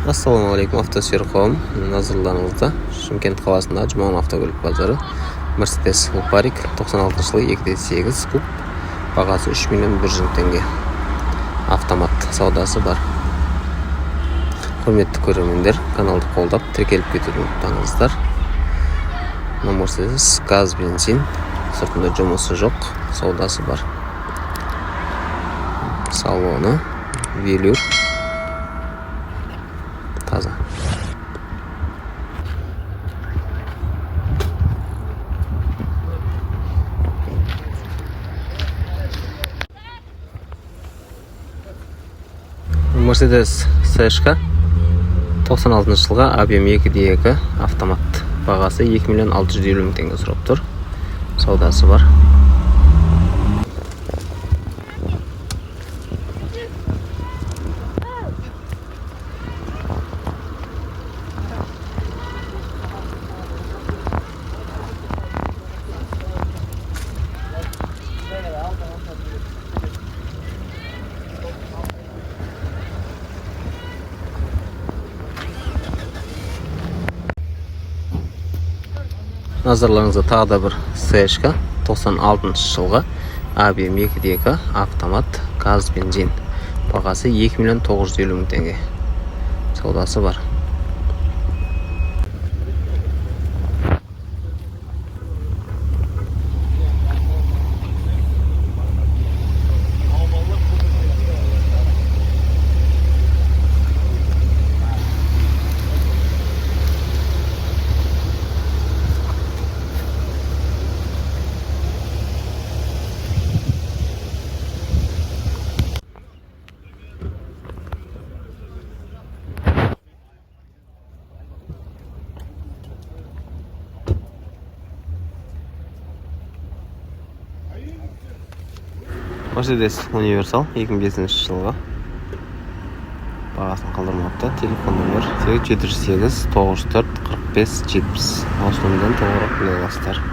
Ассалаумағалейкум, автосерхом. Назарларыңызда Шымкент қаласында Жұман автокөлік базары. Мерседес Лупарик 96 жылы 2.8 куб, бағасы 3 миллион 100 теңге. Автомат саудасы бар. Құрметті көрермендер, каналды қолдап тіркеліп кетуді ұмытпаңыздар. Мерседес газ бензин, сыртында жұмысы жоқ, саудасы бар. Салоны велюр, таза. Мерседес Сэшка 96 жылға, объем 2.2 автомат. Бағасы 2 миллион 650 мың теңге сұрап тұр. Саудасы бар. Назарларыңызда тағы да бір Сэшка 96 жылға, объем 2.2 автомат, газ бензин. Бағасы 2 миллион 950 мың теңге. Саудасы бар. Мерседес Универсал 2005 жылға, бағасын қалдырмапты. Телефон номер 708 94 45 70. Осы номерден толығырақ біле аласыздар.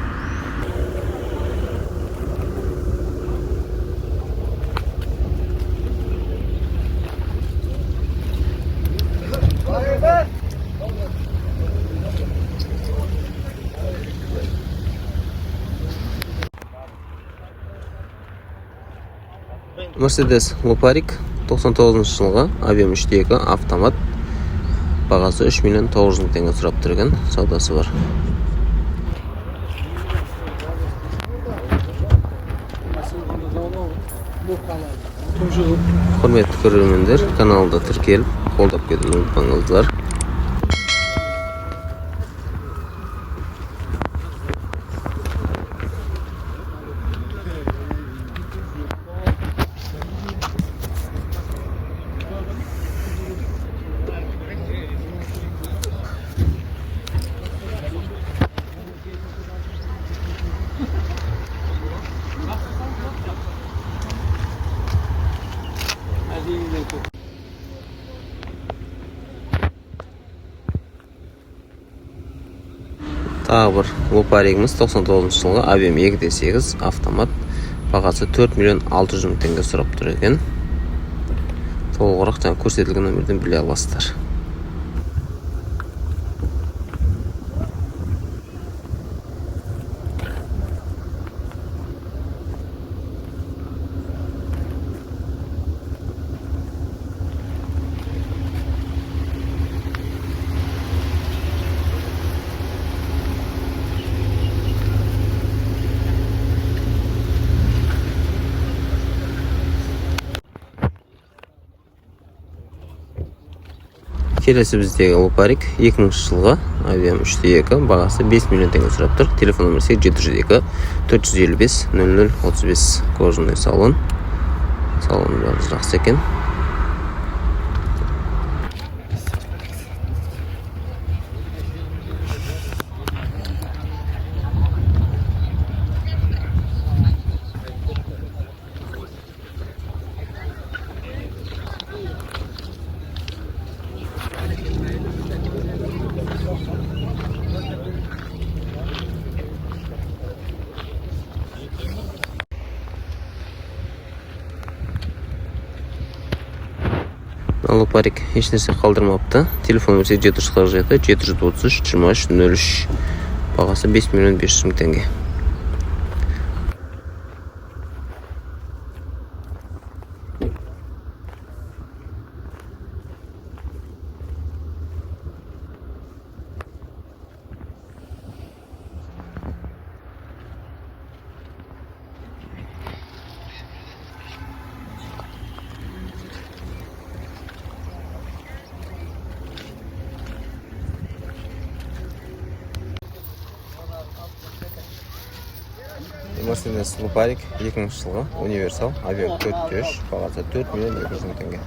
Мерседес Лупарик 99 жылға, объем 3.2 автомат. Бағасы 3 миллион 900 мың теңге сұрап тұрған. Саудасы бар. Құрметті көрермендер, каналда тіркеліп, қолдап кетуді ұмытпаңыздар. Тағы бір Лупаригіміз 99 жылға, объем 2.8 автомат. Бағасы 4 миллион 600 мың теңге сұрап тұр екен. Толығырақ көрсетілген номерден біле аласыздар. Келесі біздегі Лупарик 2000 жылға, объем 3.2, бағасы 5 миллион теңге сұрап тұр. Телефон номер 702 455 0035. Кожаный салон. Салон бәрі жақсы екен. Алупарик hech narsa qoldirmabdi. Telefon nomeri 747 733 2303. Бағасы 5.500.000 теңге. Mercedes Luparik 2000 жылғы универсал авиа 4-3 бағасы 4.200.000 теңге.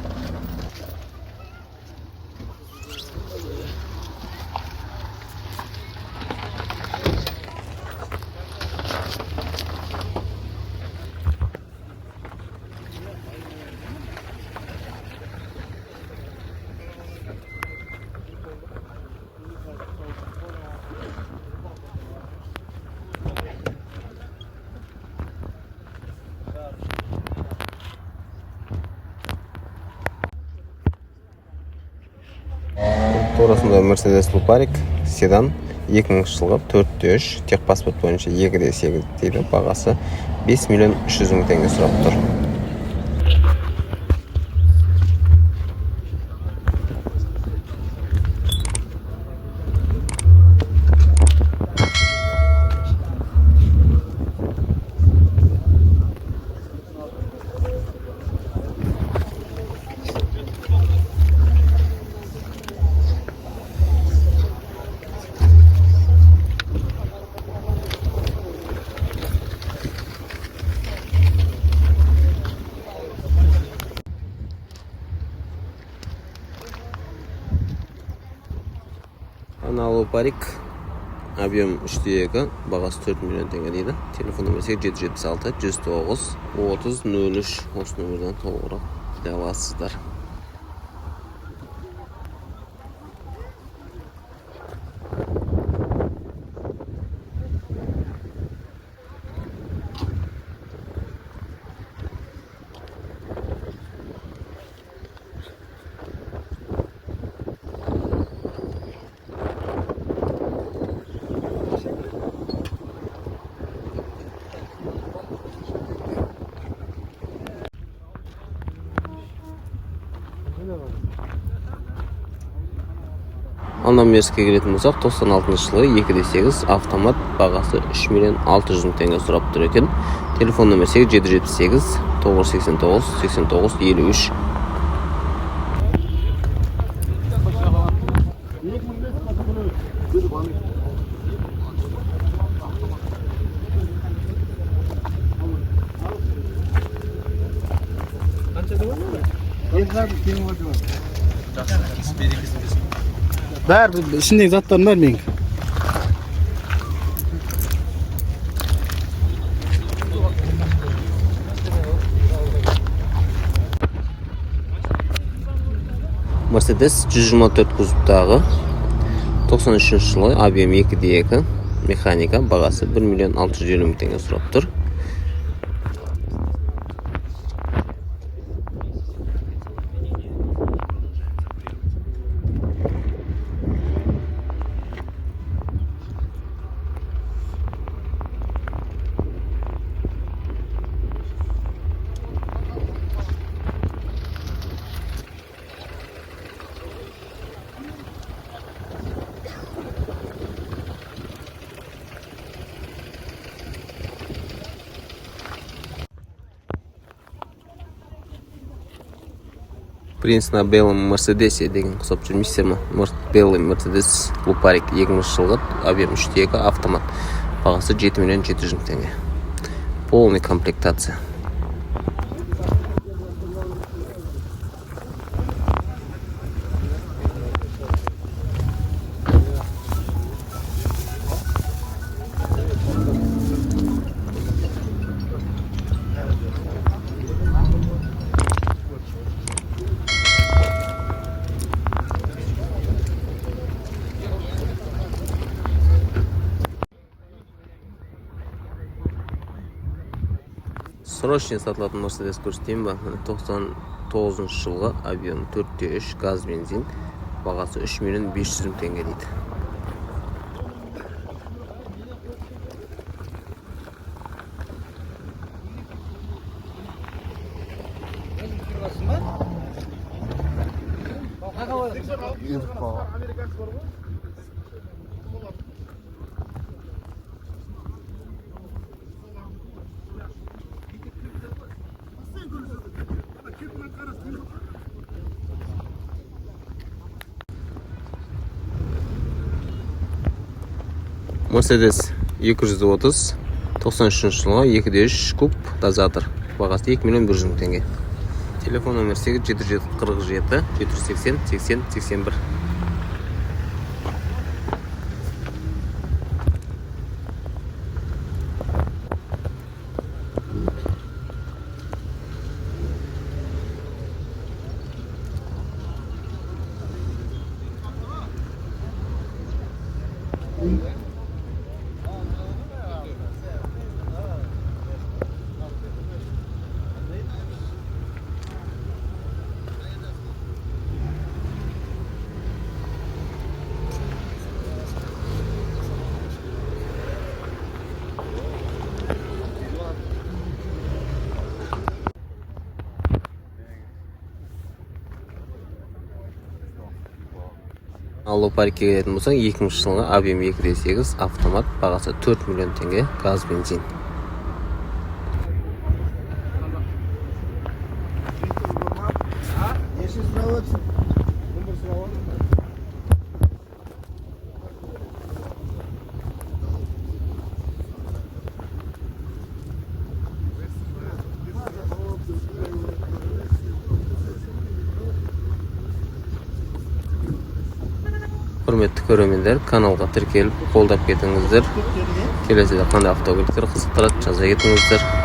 Торасында Mercedes Luparik седан 2000 жылғы 4-3 техпаспорт бойынша 2.8 дейді. Бағасы 5.300.000 теңге сұрап тұр. Алупарик объем 3.2 бағасы 4 миллион теңге дейді. Телефон номері 776 109 3003. Осы номерден толығырақ біле аласыздар. Андан мерске келетін болсақ, 96 жылы 2.8 автомат бағасы 3.600.000 теңге сұрап тұр екен. Телефон номері 778 989 89 53. Бәрі ішіндегі заттардың бәрі менің. Mercedes 124 кузовтағы 93 жылы объем 2.2 механика бағасы 1.650.000 теңге сұрап тұр. Принц на белом Мерседесе деген құсап жүрмейсіздер ма? Белый Mercedes Luparik 2000 жылғы объем 3.2 автомат бағасы 7.700.000 теңге. Полный комплектация. Срочный сатылатын Mercedes көрсетейін ба? 99 жылғы объемы 4.3 газ бензин, бағасы 3 миллион 500 мың теңге дейді. Mercedes 230 93 жылғы 2.3 куб дозатор, бағасы 2 миллион 100 мың теңге. Телефон номер 87747 480 80 81. Алло паркке келетін болсаң, 2000 жылғы объем 2.8 автомат, бағасы 4 миллион теңге, газ бензин. Құрметті көрермендер, каналға тіркеліп қолдап кетіңіздер. Келесіде қандай автокөліктер қызықтырады, жаза кетіңіздер.